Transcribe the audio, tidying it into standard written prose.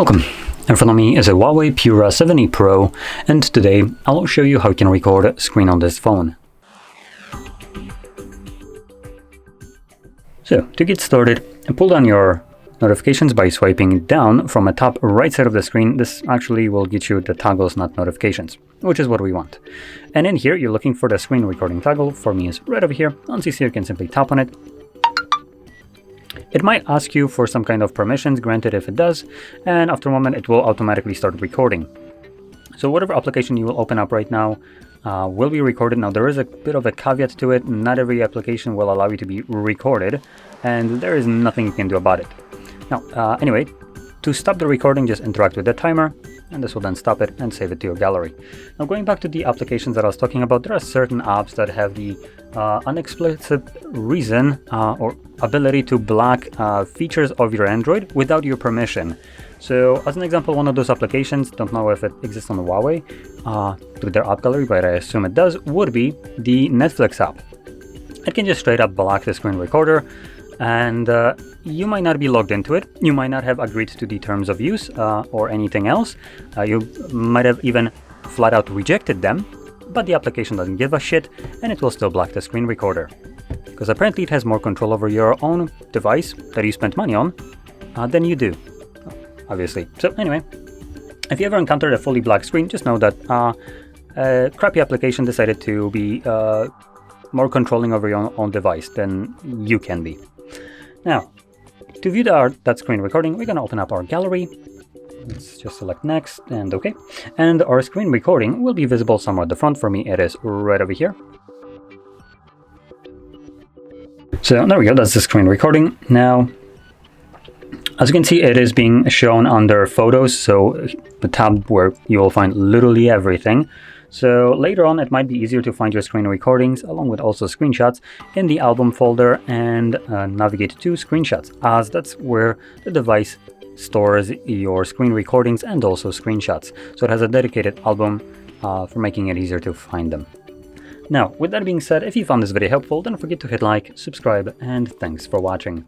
Welcome. In front of me is a Huawei Pura 7E Pro, and today I'll show you how you can record a screen on this phone. So, to get started, pull down your notifications by swiping down from the top right side of the screen. This actually will get you the toggles, not notifications, which is what we want. And in here, you're looking for the screen recording toggle. For me, it's right over here. On CC, you can simply tap on it. It might ask you for some kind of permissions, granted if it does, and after a moment it will automatically start recording. So whatever application you will open up right now will be recorded. Now there is a bit of a caveat to it. Not every application will allow you to be recorded, and there is nothing you can do about it. Now, anyway, to stop the recording, just interact with the timer, and this will then stop it and save it to your gallery. Now, going back to the applications that I was talking about, there are certain apps that have the unexplicit reason or ability to block features of your Android without your permission. So, as an example, one of those applications, don't know if it exists on the Huawei with their app gallery, but I assume it does, would be the Netflix app. It can just straight up block the screen recorder, and you might not be logged into it. You might not have agreed to the terms of use or anything else. You might have even flat out rejected them, but the application doesn't give a shit, and it will still block the screen recorder. Because apparently it has more control over your own device that you spent money on than you do, obviously. So anyway, if you ever encountered a fully black screen, just know that a crappy application decided to be more controlling over your own device than you can be. Now, to view that screen recording, we're going to open up our gallery. Let's just select next and OK. And our screen recording will be visible somewhere at the front. For me, it is right over here. So there we go, that's the screen recording. Now, as you can see, it is being shown under Photos, so the tab where you will find literally everything. So later on, it might be easier to find your screen recordings along with also screenshots in the album folder and navigate to screenshots, as that's where the device stores your screen recordings and also screenshots. So it has a dedicated album for making it easier to find them. Now, with that being said, if you found this video helpful, don't forget to hit like, subscribe, and thanks for watching.